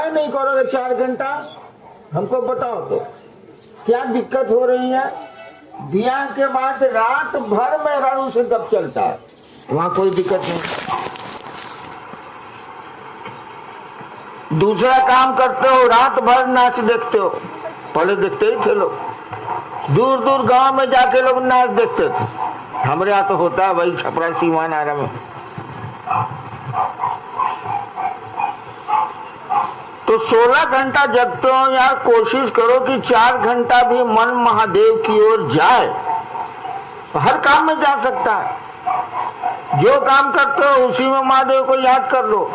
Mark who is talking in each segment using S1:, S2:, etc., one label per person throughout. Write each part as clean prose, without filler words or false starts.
S1: काहे नहीं करोगे 4 घंटा? हमको बताओ तो क्या दिक्कत हो रही है? ब्याह के बाद रात भर मेहरारू से गप चलता है, वहां कोई दिक्कत नहीं। दूसरा काम करते हो, रात भर नाच देखते हो। पहले देखते ही थे लोग, दूर दूर गांव में जाके लोग नाच देखते थे। हमारे यहाँ तो होता है भाई, छपरा सीमान आरा में। तो 16 घंटा जगते हो यार, कोशिश करो कि 4 घंटा भी मन महादेव की ओर जाए। हर काम में जा सकता है, जो काम करते हो उसी में महादेव को याद कर लो।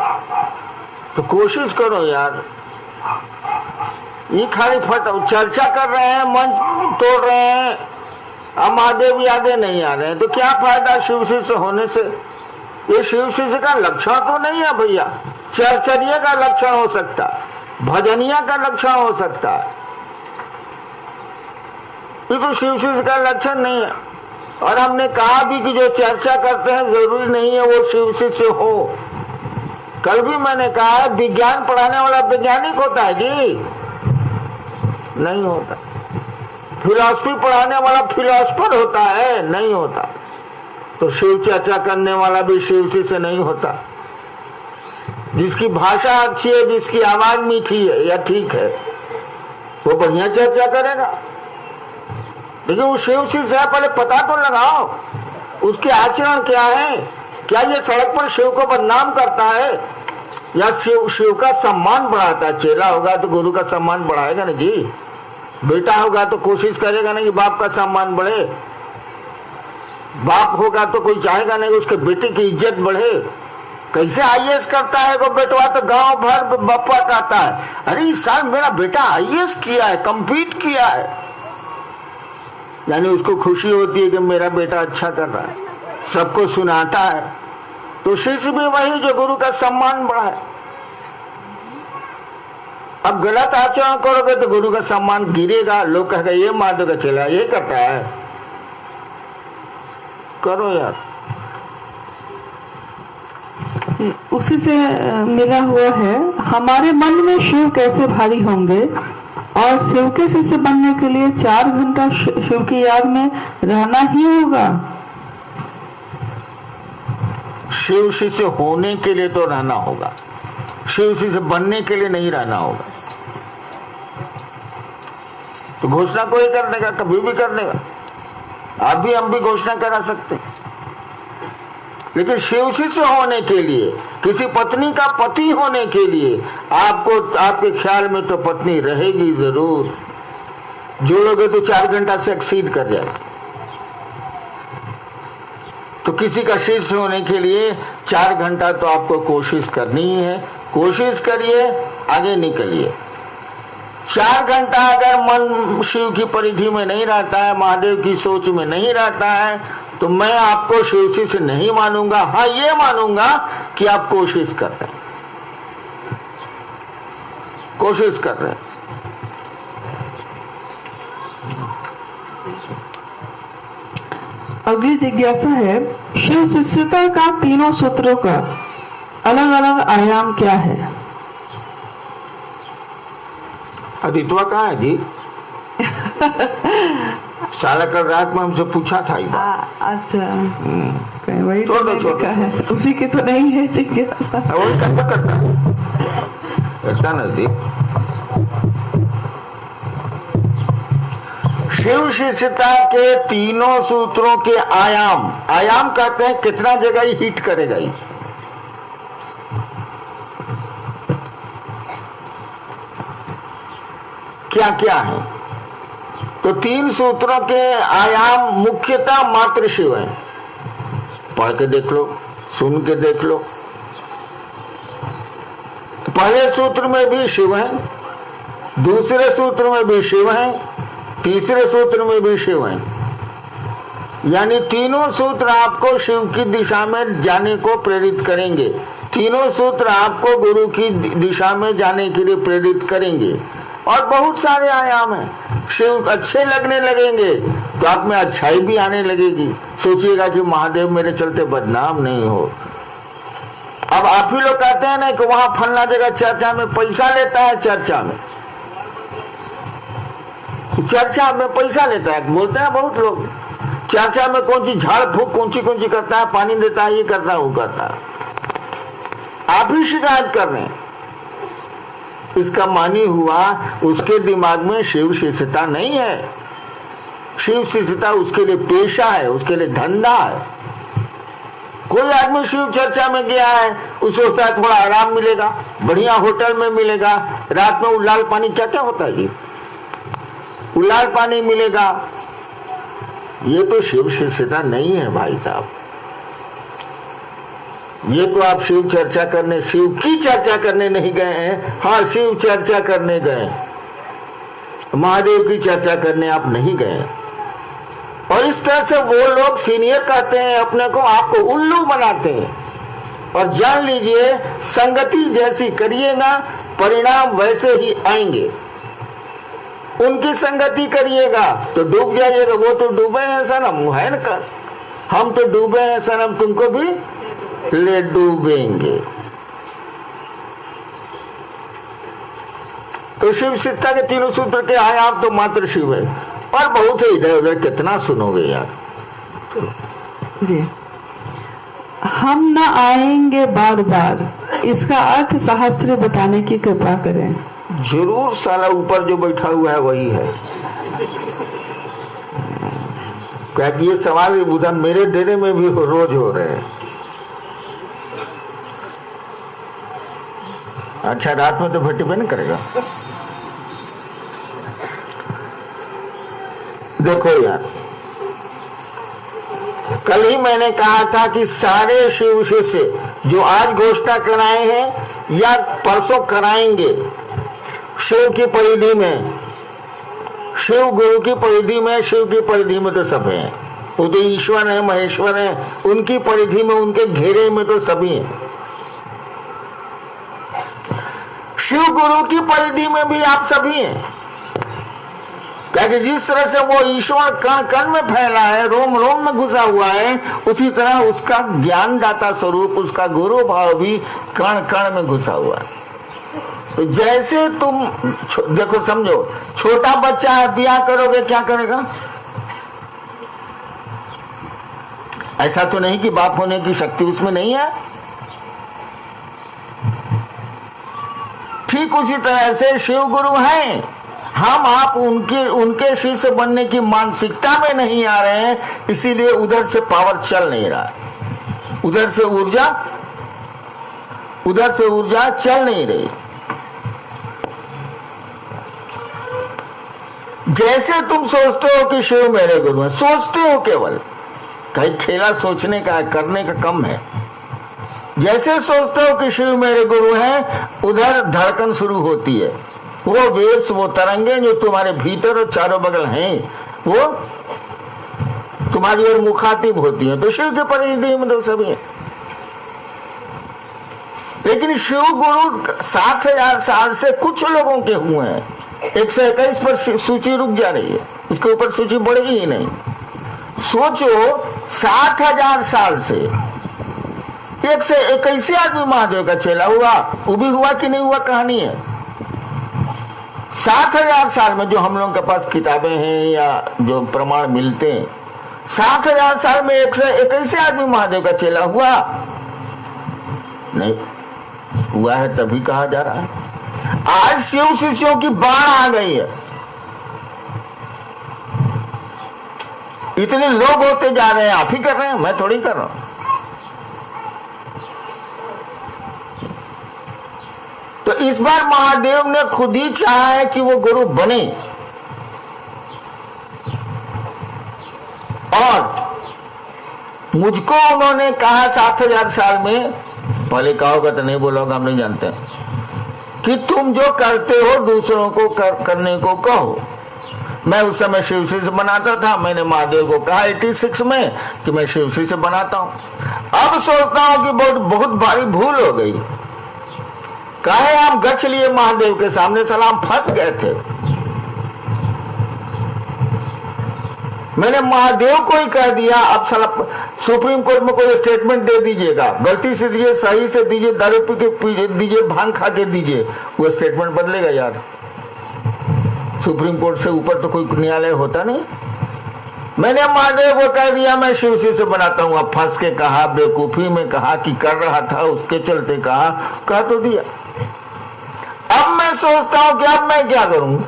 S1: तो कोशिश करो यार। ये खाली चर्चा कर रहे हैं, मंच तोड़ रहे हैं, अब महादेव यादें नहीं आ रहे हैं, तो क्या फायदा शिव शिष्य होने से? ये शिव शिष्य का लक्षण तो नहीं है भैया। चरचर्या का लक्षण हो सकता है, भजनिया का लक्षण हो सकता है, ये तो शिव शिष्य का लक्षण नहीं है। और हमने कहा भी कि जो चर्चा करते हैं जरूरी नहीं है वो शिव शिष्य हो। कल भी मैंने कहा विज्ञान पढ़ाने वाला वैज्ञानिक होता है जी? नहीं होता। फिलॉसफी पढ़ाने वाला फिलॉसफर होता है? नहीं होता। तो शिव चर्चा करने वाला भी शिव शिष्य नहीं होता। जिसकी भाषा अच्छी है, जिसकी आवाज मीठी है या ठीक है, वो बढ़िया चर्चा करेगा। लेकिन वो शिव शिष्य है, पहले पता तो लगाओ उसके आचरण क्या है। क्या ये सड़क पर शिव को बदनाम करता है या शिव का सम्मान बढ़ाता है? चेला होगा तो गुरु का सम्मान बढ़ाएगा ना जी। बेटा होगा तो कोशिश करेगा ना कि बाप का सम्मान बढ़े। बाप होगा तो कोई चाहेगा नहीं उसके बेटे की इज्जत बढ़े। कैसे आईएएस करता है वो बेटवा, तो गांव भर बप्पा कहता है, अरे इस साल मेरा बेटा आईएएस किया है, कंप्लीट किया है। यानी उसको खुशी होती है कि मेरा बेटा अच्छा कर रहा है, सबको सुनाता है। तो शिष्य भी वही जो गुरु का सम्मान बढ़ाए। अब गलत आचरण करोगे तो गुरु का सम्मान गिरेगा, लोग कहेगा ये माधव का चेला ये करता है। करो यार।
S2: उसी से मिला हुआ है, हमारे मन में शिव कैसे भारी होंगे और शिव के शिष्य बनने के लिए 4 घंटा शिव की याद में रहना ही होगा।
S1: शिव शिष्य होने के लिए तो रहना होगा, शिव शिष्य बनने के लिए नहीं रहना होगा। तो घोषणा कोई कर देगा, कभी भी कर देगा। आप भी हम भी घोषणा करा सकते हैं। लेकिन शिव शिष्य होने के लिए, किसी पत्नी का पति होने के लिए आपको, आपके ख्याल में तो पत्नी रहेगी जरूर। जोड़ोगे तो 4 घंटा से एक्सीड कर जाएगा। तो किसी का शिष्य होने के लिए 4 घंटा तो आपको कोशिश करनी ही है। कोशिश करिए, आगे निकलिए। 4 घंटा अगर मन शिव की परिधि में नहीं रहता है, महादेव की सोच में नहीं रहता है, तो मैं आपको शिव शिष्य नहीं मानूंगा। हाँ, ये मानूंगा कि आप कोशिश कर रहे हैं, कोशिश कर रहे हैं।
S2: अगली जिज्ञासा है, शिव शिष्यता का तीनों सूत्रों का अलग अलग आयाम क्या है?
S1: अदितवा कहाँ है जी? साला कल रात में हमसे पूछा था ये बात।
S2: अच्छा, वही तो लिखा है, उसी की तो नहीं है जिज्ञासा।
S1: वही करता इतना नजदीक। शिव शिष्यता के तीनों सूत्रों के आयाम, आयाम कहते हैं कितना जगह ही हिट करेगा ये। क्या क्या है? तो 3 सूत्रों के आयाम मुख्यतः मात्र शिव है। पढ़ के देख लो, सुन के देख लो। पहले सूत्र में भी शिव है, दूसरे सूत्र में भी शिव है, तीसरे सूत्र में भी शिव है। यानी तीनों सूत्र आपको शिव की दिशा में जाने को प्रेरित करेंगे। तीनों सूत्र आपको गुरु की दिशा में जाने के लिए प्रेरित करेंगे। और बहुत सारे आयाम हैं। शिव अच्छे लगने लगेंगे तो आप में अच्छाई भी आने लगेगी। सोचिएगा कि महादेव मेरे चलते बदनाम नहीं हो। अब आप ही लोग कहते हैं ना कि वहां फलना जगह चर्चा में पैसा लेता है, चर्चा में पैसा लेता है, बोलते हैं बहुत लोग। चर्चा में कौन सी झाड़ फूक कौन सी करता है, पानी देता है, ये करता है, वो करता है। आप ही शिकायत कर रहे हैं। इसका मानी हुआ उसके दिमाग में शिव शिष्यता नहीं है। शिव शिष्यता उसके लिए पेशा है, उसके लिए धंधा है। कोई आदमी शिव चर्चा में गया है, उसे सोचता है थोड़ा आराम मिलेगा, बढ़िया होटल में मिलेगा, रात में उलाल पानी, क्या क्या होता है जी, उलाल पानी मिलेगा। ये तो शिव शिष्यता नहीं है भाई साहब। ये तो आप शिव चर्चा करने, शिव की चर्चा करने नहीं गए हैं। हाँ, शिव चर्चा करने गए, महादेव की चर्चा करने आप नहीं गए। और इस तरह से वो लोग सीनियर कहते हैं अपने को, आपको उल्लू बनाते हैं। और जान लीजिए, संगति जैसी करिएगा परिणाम वैसे ही आएंगे। उनकी संगति करिएगा तो डूब जाइएगा। वो तो डूबे हैं सनम, है ना कर, हम तो डूबे हैं सनम, तुमको भी ले डूबेंगे। तो शिव शिष्यता के तीनों सूत्र के आए आप तो मात्र शिव है। और बहुत है इधर उधर, कितना सुनोगे यार।
S2: जी, हम न आएंगे बार बार, इसका अर्थ साहब श्री बताने की कृपा करें।
S1: जरूर, साला ऊपर जो बैठा हुआ है वही है। क्या कि ये सवाल उधर मेरे डेरे में भी रोज हो रहे हैं। अच्छा, रात में तो भट्टी पे नहीं करेगा। देखो यार, कल ही मैंने कहा था कि सारे शिव शिष्य जो आज घोषणा कराए हैं या परसों कराएंगे, शिव की परिधि में, शिव गुरु की परिधि में, शिव की परिधि में तो सब हैं। वो तो ईश्वर है, महेश्वर है, उनकी परिधि में, उनके घेरे में तो सभी हैं। शिव गुरु की परिधि में भी आप सभी हैं। क्योंकि जिस तरह से वो ईश्वर कण कण में फैला है, रोम रोम में घुसा हुआ है, उसी तरह उसका ज्ञान दाता स्वरूप, उसका गुरु भाव भी कण कण में घुसा हुआ है। तो जैसे तुम देखो, समझो, छोटा बच्चा है, ब्याह करोगे, क्या करेगा? ऐसा तो नहीं कि बाप होने की शक्ति उसमें नहीं है। ठीक उसी तरह से शिव गुरु हैं, हम आप उनके शिष्य बनने की मानसिकता में नहीं आ रहे हैं, इसीलिए उधर से पावर चल नहीं रहा, उधर से ऊर्जा चल नहीं रही। जैसे तुम सोचते हो कि शिव मेरे गुरु हैं, सोचते हो केवल, कहीं खेला सोचने का करने का कम है। जैसे सोचते हो कि शिव मेरे गुरु हैं, उधर धड़कन शुरू होती है। वो वेव्स, वो तरंगे जो तुम्हारे भीतर और चारों बगल हैं, वो तुम्हारी ओर मुखातिब होती है। तो शिव के परिधि में तो सभी है। लेकिन शिव गुरु 7000 साल से कुछ लोगों के हुए हैं। 121 पर सूची रुक जा रही है, उसके ऊपर सूची बढ़ेगी ही नहीं। सोचो, 7000 साल से 121 आदमी महादेव का चेला हुआ, वो भी हुआ कि नहीं हुआ कहानी है। 7000 साल में जो हम लोगों के पास किताबें हैं या जो प्रमाण मिलते हैं, 7000 साल में 121 आदमी महादेव का चेला हुआ नहीं हुआ है, तभी कहा जा रहा है। आज शिव शिष्यों की बाढ़ आ गई है। इतने लोग होते जा रहे हैं, आप ही कर रहे हैं, मैं थोड़ी कर रहा हूं। तो इस बार महादेव ने खुद ही चाहा है कि वो गुरु बने, और मुझको उन्होंने कहा 7000 साल में, पहले कहा होगा तो नहीं बोला होगा, हम नहीं जानते, कि तुम जो करते हो दूसरों को करने को कहो। मैं उस समय शिव से बनाता था, मैंने महादेव को कहा 86 में कि मैं शिव से बनाता हूं। अब सोचता हूं कि बहुत भारी भूल हो गई। काहे हम गच्छ लिए महादेव के सामने, सलाम फंस गए थे। मैंने महादेव को ही कह दिया, अब साला सुप्रीम कोर्ट में कोई स्टेटमेंट दे दीजिएगा, गलती से दीजिए, सही से दीजिए, दारू पी के दीजिए, भांग खा के दीजिए, वो स्टेटमेंट बदलेगा यार। सुप्रीम कोर्ट से ऊपर तो कोई न्यायालय होता नहीं। मैंने महादेव को कह दिया मैं शिव से बनाता हूं। अब फंस के कहा, बेवकूफी में कहा कि कर रहा था, उसके चलते कहा तो दिया। अब मैं सोचता हूं कि अब मैं क्या करूं।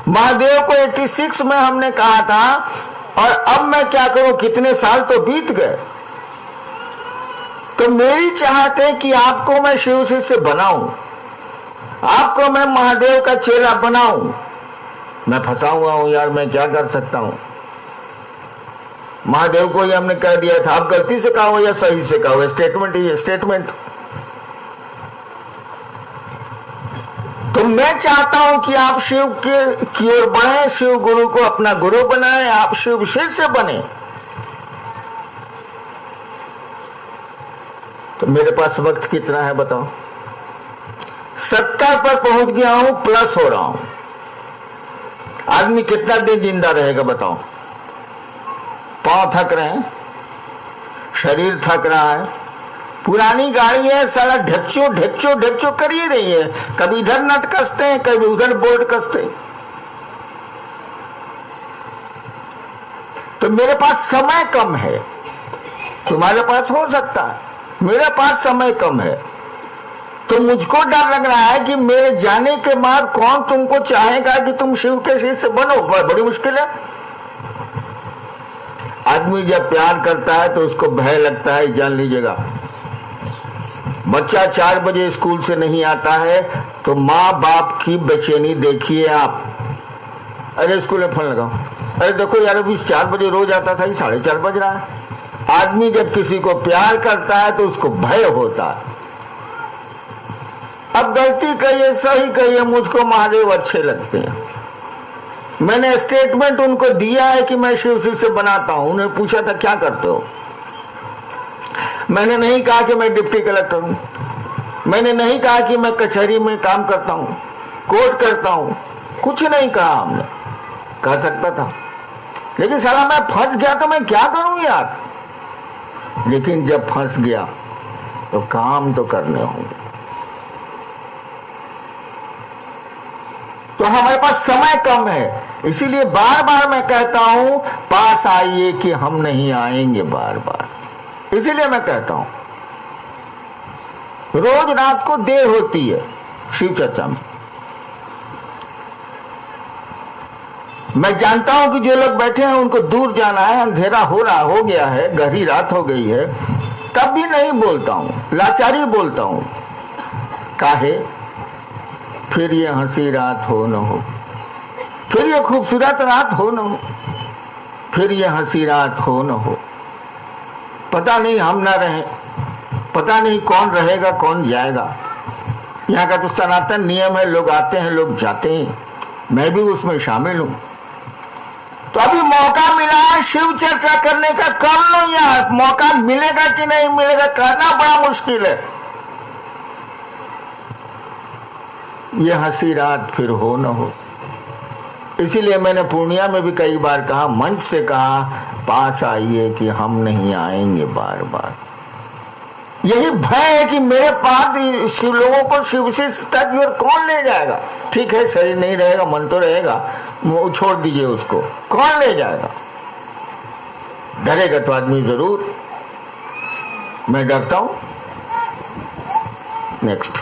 S1: महादेव को 86 में हमने कहा था, और अब मैं क्या करूं, कितने साल तो बीत गए। तो मेरी चाहत है कि आपको मैं शिव से बनाऊं, आपको मैं महादेव का चेला बनाऊं। मैं फंसा हुआ हूं यार, मैं क्या कर सकता हूं। महादेव को ही हमने कह दिया था, आप गलती से कहा हो या सही से कहा हो, स्टेटमेंट ही स्टेटमेंट। तो मैं चाहता हूं कि आप शिव की ओर बढ़े, शिव गुरु को अपना गुरु बनाए, आप शिव से बने। तो मेरे पास वक्त कितना है बताओ। 70 पर पहुंच गया हूं, प्लस हो रहा हूं। आदमी कितना दिन जिंदा रहेगा बताओ। पांव थक रहे हैं, शरीर थक रहा है, पुरानी गाड़ी है, साला ढच्चो ढच्चो ढच्चो कर ही रही है, कभी इधर नट कसते हैं, कभी उधर बोल्ट कसते हैं। तो मेरे पास समय कम है, तुम्हारे पास हो सकता है, मेरे पास समय कम है। तो मुझको डर लग रहा है कि मेरे जाने के बाद कौन तुमको चाहेगा कि तुम शिव के शिष्य बनो। बड़ी मुश्किल है। आदमी जब प्यार करता है तो उसको भय लगता है, जान लीजिएगा। बच्चा 4 बजे स्कूल से नहीं आता है तो माँ बाप की बेचैनी देखिए आप। अरे स्कूल में फोन लगाओ, अरे देखो यार अभी 4 बजे रोज आता था, 4:30 बज रहा है। आदमी जब किसी को प्यार करता है तो उसको भय होता है। अब गलती कहिए सही कहिए, मुझको महादेव अच्छे लगते हैं। मैंने स्टेटमेंट उनको दिया है कि मैं शिव से बनाता हूं। उन्हें पूछा था क्या करते हो, मैंने नहीं कहा कि मैं डिप्टी कलेक्टर हूं, मैंने नहीं कहा कि मैं कचहरी में काम करता हूं, कोर्ट करता हूं, कुछ नहीं कहा। हमने कह सकता था, लेकिन साला मैं फंस गया तो मैं क्या करूं यार। लेकिन जब फंस गया तो काम तो करने होंगे। तो हमारे पास समय कम है, इसीलिए बार बार मैं कहता हूं पास आइए कि हम नहीं आएंगे बार बार। इसीलिए मैं कहता हूं रोज रात को देर होती है शिव चर्चा में। मैं जानता हूं कि जो लोग बैठे हैं उनको दूर जाना है, अंधेरा हो गया है, गहरी रात हो गई है, तब भी नहीं बोलता हूं, लाचारी बोलता हूं। काहे, फिर ये हंसी रात हो न हो, फिर ये खूबसूरत रात हो न हो, फिर ये हंसी रात हो न हो। पता नहीं हम ना रहें, पता नहीं कौन रहेगा कौन जाएगा। यहाँ का तो सनातन नियम है, लोग आते हैं लोग जाते हैं, मैं भी उसमें शामिल हूं। तो अभी मौका मिला है शिव चर्चा करने का, कर लो यार। मौका मिलेगा कि नहीं मिलेगा कहना बड़ा मुश्किल है। ये हंसी रात फिर हो न हो। इसीलिए मैंने पूर्णिया में भी कई बार कहा, मंच से कहा, पास आइए कि हम नहीं आएंगे बार बार। यही भय है कि मेरे पास शिव लोगों को शिव से की ओर कौन ले जाएगा। ठीक है, शरीर नहीं रहेगा, मन तो रहेगा, वो छोड़ दीजिए उसको, कौन ले जाएगा। डरेगा तो आदमी जरूर, मैं डरता हूं। नेक्स्ट।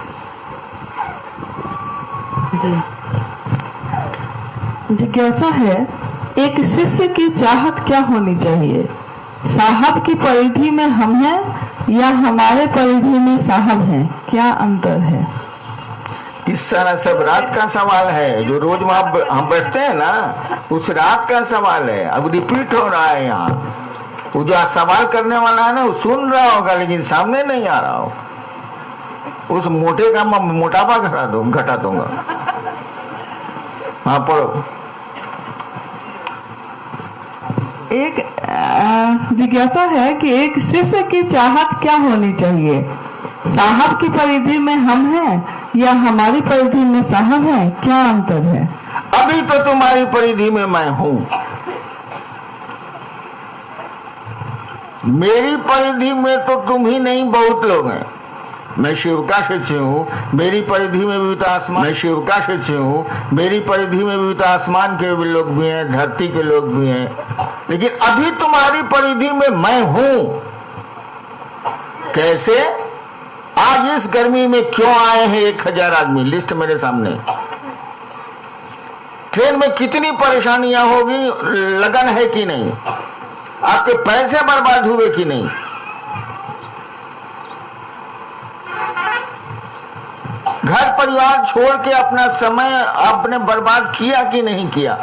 S2: जिज्ञासा है, एक शिष्य की चाहत क्या होनी चाहिए? साहब की परिधि में हम हैं या हमारे परिधि में साहब हैं, क्या अंतर है?
S1: इस सारा सब रात का सवाल है, जो रोज वहां हम बैठते हैं ना, उस रात का सवाल है। अब रिपीट हो रहा है यहाँ। वो जो सवाल करने वाला है ना, वो सुन रहा होगा लेकिन सामने नहीं आ रहा हो। उस मोटे का मैं मोटापा घटा दूंगा। हाँ पढ़ो।
S2: एक जिज्ञासा है कि एक शिष्य की चाहत क्या होनी चाहिए? साहब की परिधि में हम हैं या हमारी परिधि में साहब हैं, क्या अंतर है?
S1: अभी तो तुम्हारी परिधि में मैं हूं, मेरी परिधि में तो तुम ही नहीं, बहुत लोग हैं। मैं शिव का शिष्य हूँ, मेरी परिधि में भी तो आसमान, मैं शिव का शिष्य हूँ, मेरी परिधि में भी तो आसमान के भी लोग भी हैं, धरती के लोग भी हैं, लेकिन अभी तुम्हारी परिधि में मैं हूं। कैसे? आज इस गर्मी में क्यों आए हैं 1000 आदमी? लिस्ट मेरे सामने। ट्रेन में कितनी परेशानियां होगी, लगन है कि नहीं? आपके पैसे बर्बाद हुए कि नहीं? घर परिवार छोड़ के अपना समय आपने बर्बाद किया कि नहीं किया?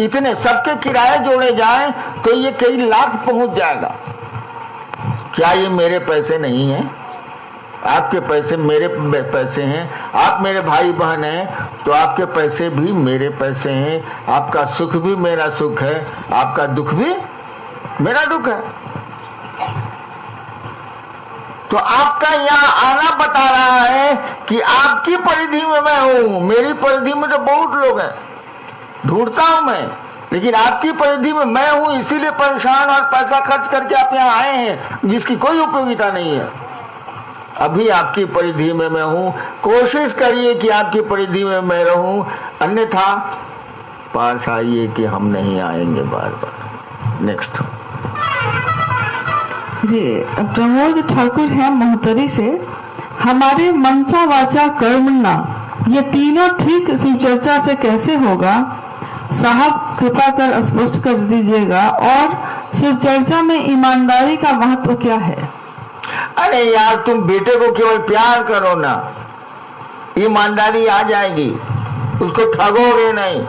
S1: इतने सबके किराए जोड़े जाएं तो ये कई लाख पहुंच जाएगा। क्या ये मेरे पैसे नहीं हैं? आपके पैसे मेरे पैसे हैं। आप मेरे भाई बहन हैं तो आपके पैसे भी मेरे पैसे हैं। आपका सुख भी मेरा सुख है, आपका दुख भी मेरा दुख है। तो आपका यहाँ आना बता रहा है कि आपकी परिधि में मैं हूं, मेरी परिधि में तो बहुत लोग हैं, ढूंढता हूं मैं, लेकिन आपकी परिधि में मैं हूं, इसीलिए परेशान और पैसा खर्च करके आप यहाँ आए हैं जिसकी कोई उपयोगिता नहीं है। अभी आपकी परिधि में मैं हूं, कोशिश करिए कि आपकी परिधि में मैं रहूं, अन्यथा पास आइए कि हम नहीं आएंगे बार बार। नेक्स्ट
S2: जी, प्रमोद ठाकुर है मोहतरी से। हमारे मनसा वाचा कर्मणा ये तीनों ठीक शिव चर्चा से कैसे होगा? साहब कृपा कर स्पष्ट कर दीजिएगा। और शिव चर्चा में ईमानदारी का महत्व क्या है?
S1: अरे यार, तुम बेटे को केवल प्यार करो ना, ईमानदारी आ जाएगी। उसको ठगोगे नहीं,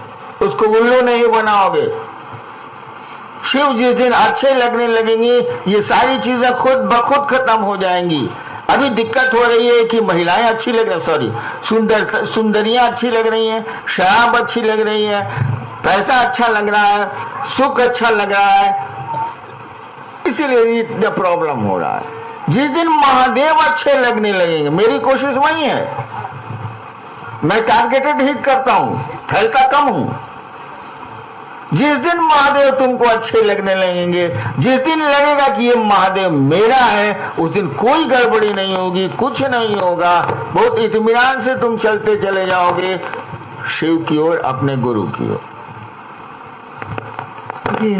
S1: उसको उल्लू नहीं बनाओगे। शिव जिस दिन अच्छे लगने लगेंगे ये सारी चीजें खुद ब खुद खत्म हो जाएंगी। अभी दिक्कत हो रही है कि महिलाएं अच्छी लग रही, सॉरी सुंदरियां अच्छी लग रही हैं, शराब अच्छी लग रही है, पैसा अच्छा लग रहा है, सुख अच्छा लग रहा है, इसीलिए इतना प्रॉब्लम हो रहा है। जिस दिन महादेव अच्छे लगने लगेंगे, मेरी कोशिश वही है, मैं टारगेटेड हिट करता हूं, फैलता कम हूं। जिस दिन महादेव तुमको अच्छे लगने लगेंगे, जिस दिन लगेगा कि ये महादेव मेरा है, उस दिन कोई गड़बड़ी नहीं होगी, कुछ नहीं होगा, बहुत इत्मीनान से तुम चलते चले जाओगे शिव की ओर, अपने गुरु की ओर।
S2: जी,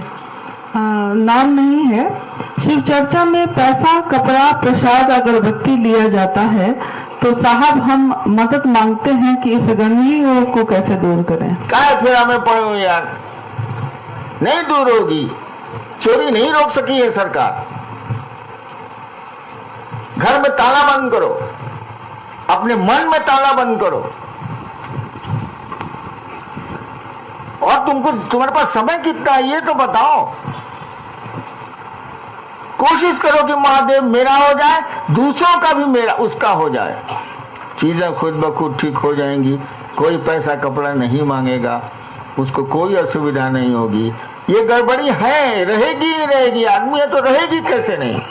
S2: नाम नहीं है। शिव चर्चा में पैसा, कपड़ा, प्रसाद, अगरबत्ती लिया जाता है, तो साहब हम मदद मांगते हैं कि इस गंदगी को कैसे दूर करें।
S1: क्या फिर हमें पढ़ो यार, नहीं दूर होगी। चोरी नहीं रोक सकी है सरकार। घर में ताला बंद करो, अपने मन में ताला बंद करो, और तुम्हारे पास समय कितना है ये तो बताओ। कोशिश करो कि महादेव मेरा हो जाए, दूसरों का भी मेरा उसका हो जाए, चीजें खुद ब खुद ठीक हो जाएंगी। कोई पैसा कपड़ा नहीं मांगेगा, उसको कोई असुविधा नहीं होगी। ये गड़बड़ी है, रहेगी ही रहेगी, आदमी है तो रहेगी कैसे नहीं।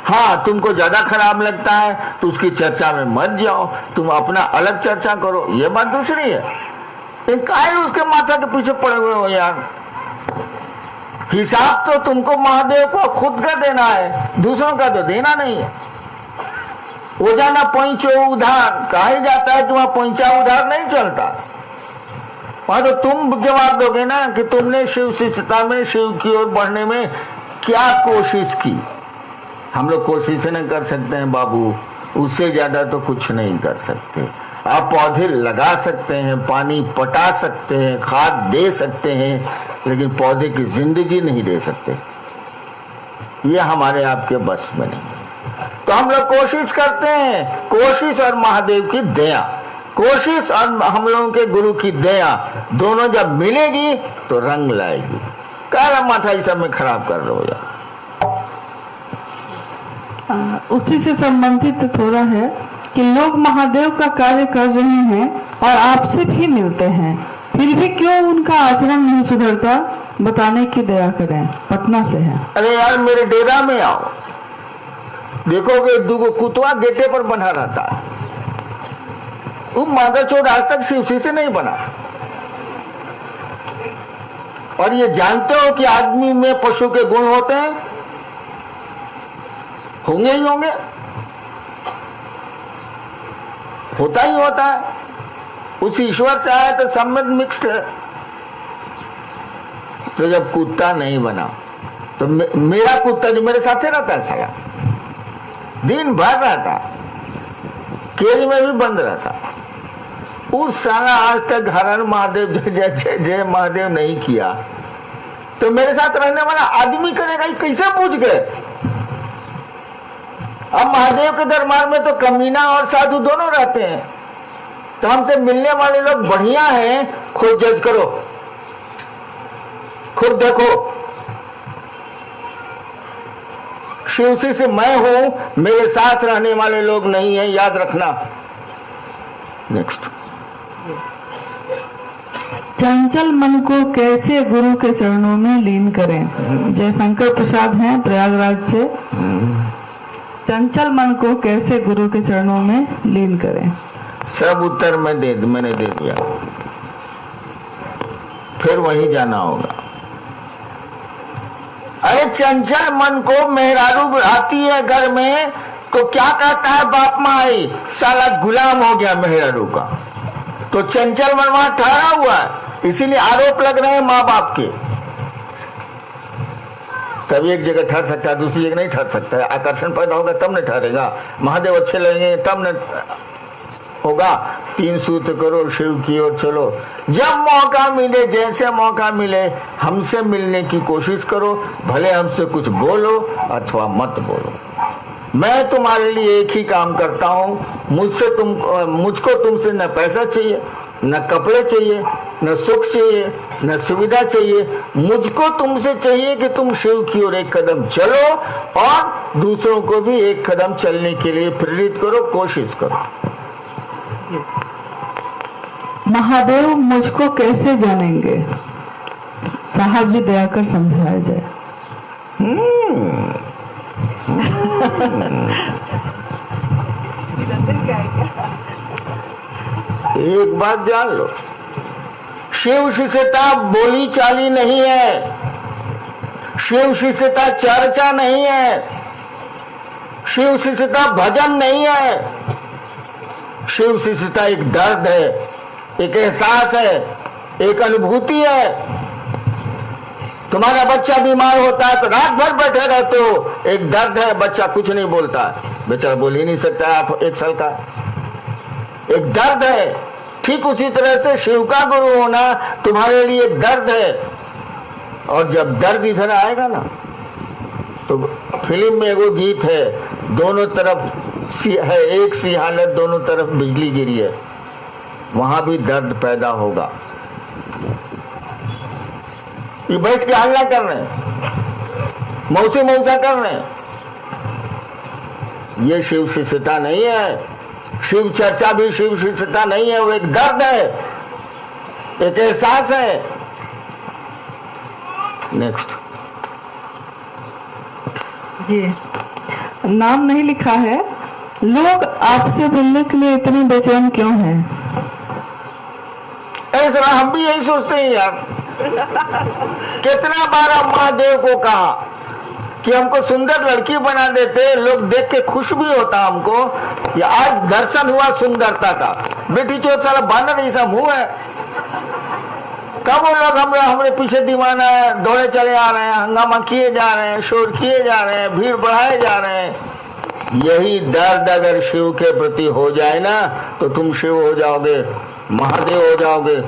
S1: हाँ, तुमको ज्यादा खराब लगता है तो उसकी चर्चा में मत जाओ, तुम अपना अलग चर्चा करो, ये बात दूसरी है। काहे उसके माथा के पीछे पड़े हुए हो यार। हिसाब तो तुमको महादेव को खुद का देना है, दूसरों का तो देना नहीं है। वो जाना पैंचो उधार, कहा जाता है कि वहां पैंचा उधार नहीं चलता। वहां तो तुम जवाब दोगे ना कि तुमने शिव शिष्यता में, शिव की ओर बढ़ने में क्या कोशिश की। हम लोग कोशिश नहीं कर सकते हैं बाबू, उससे ज्यादा तो कुछ नहीं कर सकते। आप पौधे लगा सकते हैं, पानी पटा सकते हैं, खाद दे सकते हैं, लेकिन पौधे की जिंदगी नहीं दे सकते। ये हमारे आपके बस में नहीं। तो हम लोग कोशिश करते हैं, कोशिश और महादेव की दया, कोशिश और हम लोगों के गुरु की दया, दोनों जब मिलेगी तो रंग लाएगी। क्या माथा इस सब में खराब कर रहे हो यार।
S2: उसी से संबंधित थोड़ा है कि लोग महादेव का कार्य कर रहे हैं और आपसे भी मिलते हैं, फिर भी क्यों उनका आचरण नहीं सुधरता, बताने की दया करें। पटना से है।
S1: अरे यार, मेरे डेरा में आओ, देखोगे दुगो कुतवा गेटे पर बना रहता है। वो मादाचोद आज तक शिवसी से नहीं बना। और ये जानते हो कि आदमी में पशु के गुण होते हैं, होंगे ही होंगे, होता ही होता है। उस ईश्वर से आया तो सब में मिक्स्ड है। तो जब कुत्ता नहीं बना तो मेरा कुत्ता जो मेरे साथ रहता है साला, दिन भर रहता, केज में भी बंद रहता, उस साला आज तक हर हर महादेव जय महादेव नहीं किया, तो मेरे साथ रहने वाला आदमी करेगा ही कैसे पूछ गए। अब महादेव के दरबार में तो कमीना और साधु दोनों रहते हैं, तो हमसे मिलने वाले लोग बढ़िया हैं, खुद जज करो, खुद देखो। शिवसी से मैं हूं, मेरे साथ रहने वाले लोग नहीं हैं, याद रखना। नेक्स्ट।
S2: चंचल मन को कैसे गुरु के चरणों में लीन करें? जयशंकर प्रसाद हैं प्रयागराज से। चंचल मन को कैसे गुरु के चरणों में लीन करें?
S1: सब उत्तर मैंने दे दिया, फिर वहीं जाना होगा। अरे चंचल मन को मेहरारू आती है घर में तो क्या कहता है बाप माई, साला गुलाम हो गया मेहरारू का। तो चंचल मन वहां ठहरा हुआ है, इसीलिए आरोप लग रहे हैं माँ बाप के। कभी एक जगह ठहर सकता है, दूसरी जगह नहीं ठहर सकता है। आकर्षण पैदा होगा तब न ठहरेगा, महादेव अच्छे लगेंगे तब न होगा। 3 सूत्र करो, शिव की ओर चलो। जब मौका मिले, जैसे मौका मिले, हमसे मिलने की कोशिश करो, भले हमसे कुछ बोलो अथवा मत बोलो। मैं तुम्हारे लिए एक ही काम करता हूँ, मुझको तुमसे न पैसा चाहिए, न कपड़े चाहिए, न सुख चाहिए, न सुविधा चाहिए। मुझको तुमसे चाहिए कि तुम शिव की ओर एक कदम चलो और दूसरों को भी एक कदम चलने के लिए प्रेरित करो, कोशिश करो।
S2: महादेव मुझको कैसे जानेंगे? साहब जी दया कर समझाया जाए।
S1: एक बात जान लो, शिव शिष्यता बोली चाली नहीं है, शिव शिष्यता चर्चा नहीं है, शिव शिष्यता भजन नहीं है। शिव शिष्यता एक दर्द है, एक एहसास है, एक अनुभूति है। तुम्हारा बच्चा बीमार होता है तो रात भर बैठे रहते हो, एक दर्द है, बच्चा कुछ नहीं बोलता, बेचारा बोल ही नहीं सकता, आप 1 साल का, एक दर्द है। ठीक उसी तरह से शिव का गुरु होना तुम्हारे लिए एक दर्द है। और जब दर्द इधर आएगा ना, तो फिल्म में एगो गीत है, दोनों तरफ है एक सी हालत, दोनों तरफ बिजली गिरी है, वहां भी दर्द पैदा होगा। ये बैठ के हल्ला कर रहे हैं, मौसी मौसा कर रहे हैं, ये शिव शिष्यता नहीं है। शिव चर्चा भी शिव शिष्यता नहीं है, वो एक दर्द है, एक एहसास है। नेक्स्ट
S2: जी, नाम नहीं लिखा है। लोग आपसे मिलने के लिए इतने बेचैन क्यों हैं?
S1: ऐसा हम भी यही सोचते हैं यार। कितना बार महादेव को कहा कि हमको सुंदर लड़की बना देते, लोग देख के खुश भी होता हमको कि आज दर्शन हुआ सुंदरता का। बेटी चोट साला बानर ऐसा मुंह है। कब वो लोग हमारे पीछे दीवाना है, दौड़े चले आ रहे हैं, हंगामा किए जा रहे हैं, शोर किए जा रहे हैं, भीड़ बढ़ाए जा रहे हैं। यही दर्द अगर शिव के प्रति हो जाए ना, तो तुम शिव हो जाओगे, महादेव हो जाओगे।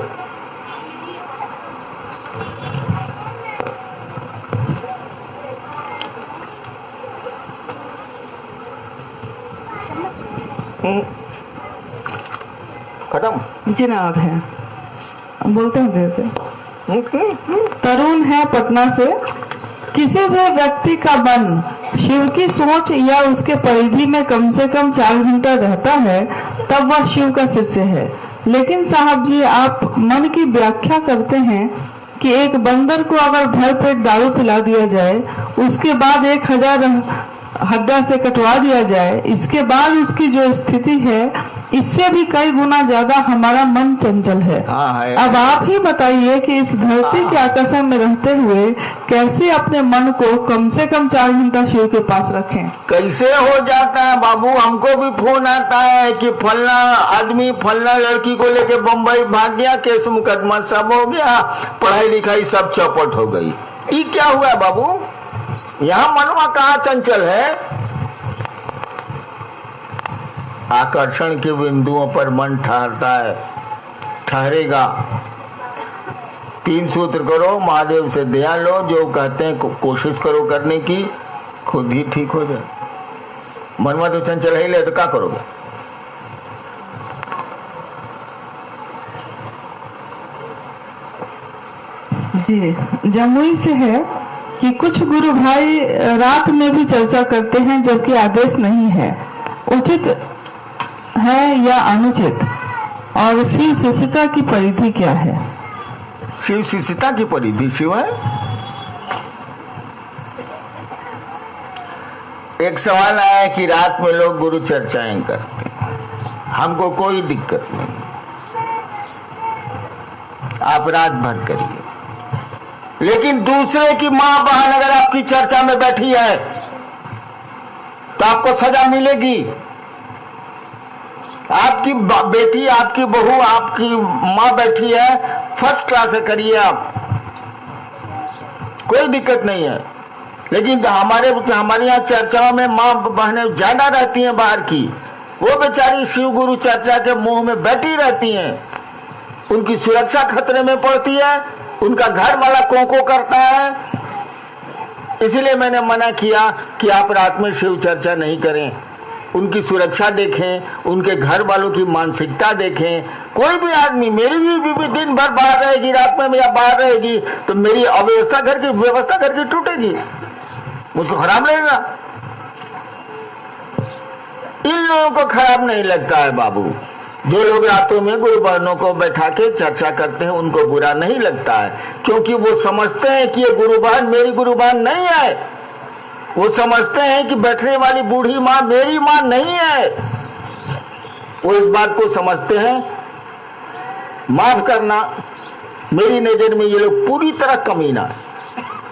S1: खत्म।
S2: जिनाब है, बोलते हैं देते। तरुण है पटना से। किसी भी व्यक्ति का मन शिव की सोच या उसके परिधि में कम से कम 4 घंटा रहता है, तब वह शिव का शिष्य है। लेकिन साहब जी, आप मन की व्याख्या करते हैं कि एक बंदर को अगर भर पेट दारू पिला दिया जाए, उसके बाद 1000 हड्डा से कटवा दिया जाए, इसके बाद उसकी जो स्थिति है इससे भी कई गुना ज्यादा हमारा मन चंचल है।
S1: हाँ है।
S2: अब आप ही बताइए कि इस धरती के आकर्षण में रहते हुए कैसे अपने मन को कम से कम 4 घंटा शिव के पास रखें।
S1: कैसे हो जाता है बाबू, हमको भी फोन आता है कि फलना आदमी फलना लड़की को लेके बम्बई भाग गया, केस मुकदमा सब हो गया, पढ़ाई लिखाई सब चौपट हो गई। ये क्या हुआ बाबू, यहाँ मनवा कहाँ चंचल है। आकर्षण के बिंदुओं पर मन ठहरता है, ठहरेगा। 3 सूत्र करो, महादेव से दया लो, जो कहते हैं कोशिश करो करने की, खुद ही ठीक हो जाए। मनवा तो चंचल है ले तो क्या करोगे।
S2: जी, जमुई से है कि कुछ गुरु भाई रात में भी चर्चा करते हैं जबकि आदेश नहीं है, उचित है या अनुचित, और शिव शिष्यता की परिधि क्या है।
S1: शिव शिष्यता की परिधि शिव है। एक सवाल आया है कि रात में लोग गुरु चर्चाएं करते हैं, हमको कोई दिक्कत नहीं, आप रात भर करिए, लेकिन दूसरे की मां बहन अगर आपकी चर्चा में बैठी है तो आपको सजा मिलेगी। आपकी बेटी, आपकी बहू, आपकी माँ बैठी है, फर्स्ट क्लास से करिए आप, कोई दिक्कत नहीं है। लेकिन हमारे यहाँ चर्चाओं में माँ बहनें ज्यादा रहती हैं बाहर की, वो बेचारी शिव गुरु चर्चा के मुंह में बैठी रहती हैं, उनकी सुरक्षा खतरे में पड़ती है, उनका घर वाला कोंको करता है। इसीलिए मैंने मना किया कि आप रात में शिव चर्चा नहीं करें। उनकी सुरक्षा देखें, उनके घर वालों की मानसिकता देखें। कोई भी आदमी, मेरी भी बीवी दिन भर बाहर रहेगी, रात में या बाहर रहेगी तो मेरी व्यवस्था घर की टूटेगी, मुझको खराब लगेगा। इन लोगों को खराब नहीं लगता है बाबू। जो लोग रातों में गुरु बहनों को बैठा के चर्चा करते हैं उनको बुरा नहीं लगता है, क्योंकि वो समझते हैं कि ये गुरु बहन मेरी गुरु बहन नहीं है। वो समझते हैं कि बैठने वाली बूढ़ी माँ मेरी माँ नहीं है। वो इस बात को समझते हैं। माफ करना, मेरी नजर में ये लोग पूरी तरह कमीना है।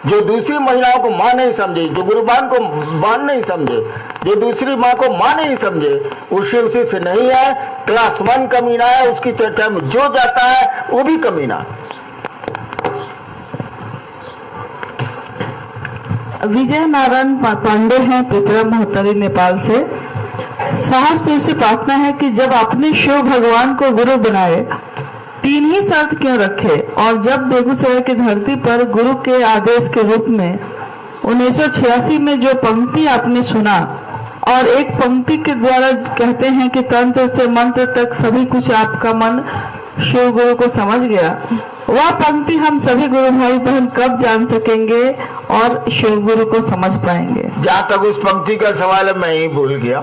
S1: जो दूसरी महिलाओं को माँ नहीं समझे, जो गुरु बहन को बहन नहीं समझे, जो दूसरी माँ को माँ नहीं समझे, वो शिव से नहीं है, क्लास 1 कमीना है। उसकी चर्चा में जो जाता है वो भी कमीना है।
S2: विजय नारायण पांडे हैं पिपरा मोहतरी नेपाल से। साहब से उसे प्रार्थना है कि जब अपने शिव भगवान को गुरु बनाए 3 ही शर्त क्यों रखे, और जब बेगूसराय की धरती पर गुरु के आदेश के रूप में 1986 में जो पंक्ति आपने सुना, और एक पंक्ति के द्वारा कहते हैं कि तंत्र से मंत्र तक सभी कुछ आपका मन शिव गुरु को समझ गया, वह पंक्ति हम सभी गुरु भाई बहन कब जान सकेंगे और शिव गुरु को समझ पाएंगे।
S1: जहां तक उस पंक्ति का सवाल है, मैं ही भूल गया,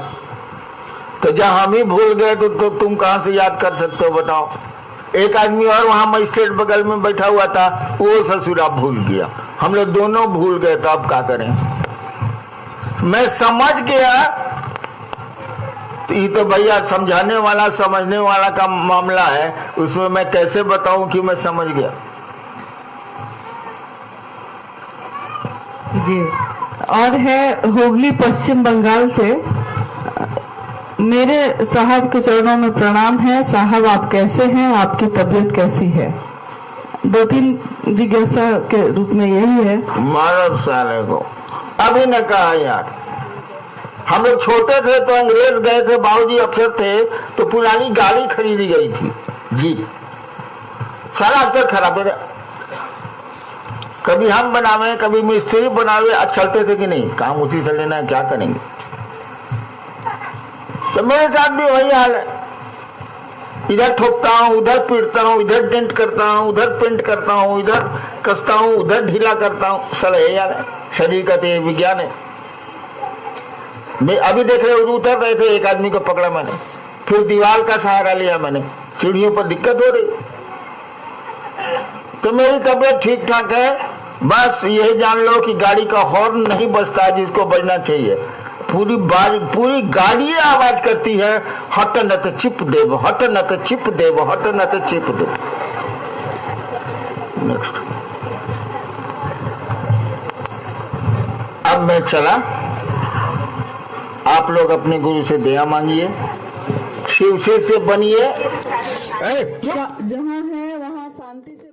S1: तो जहां हम ही भूल गए तो तुम कहां से याद कर सकते हो बताओ। एक आदमी और वहां मजिस्ट्रेट बगल में बैठा हुआ था, वो ससुरा भूल गया, हम लोग दोनों भूल गए, तो अब क्या करें। मैं समझ गया, तो ये तो भैया समझाने वाला समझने वाला का मामला है, उसमें मैं कैसे बताऊं कि मैं समझ गया।
S2: जी, और है हुगली पश्चिम बंगाल से। मेरे साहब के चरणों में प्रणाम है। साहब आप कैसे हैं, आपकी तबीयत कैसी है। 2-3 जिज्ञासा के रूप में यही है।
S1: मानव साले को अभी न कहा यार, हम लोग छोटे थे तो अंग्रेज गए थे, बाबूजी अफसर थे तो पुरानी गाड़ी खरीदी गई थी जी, सारा अफसर खराब है। कभी हम बनावे, कभी मिस्त्री बनावे, आज चलते थे कि नहीं, काम उसी से लेना है, क्या करेंगे। तो मेरे साथ भी वही हाल है, इधर ठोकता हूँ, उधर पीटता हूँ, इधर डेंट करता हूँ, उधर पेंट करता हूँ, इधर कसता हूँ, उधर ढीला करता हूँ। सर यार, शरीर का तो ये विज्ञान है। मैं अभी देख रहे उतर रहे थे, एक आदमी को पकड़ा मैंने, फिर दीवार का सहारा लिया मैंने, सीढ़ियों पर दिक्कत हो रही। तो मेरी तबीयत ठीक ठाक है, बस यही जान लो कि गाड़ी का हॉर्न नहीं बजता जिसको बजना चाहिए। पूरी गाड़ी आवाज करती है, हट न तो चिप देव, हट न तो चिप देव, हट न तो चिप देव। नेक्स्ट। अब मैं चला, आप लोग अपने गुरु से दया मांगिए, शिव से बनिए।
S2: जहाँ है वहाँ शांति से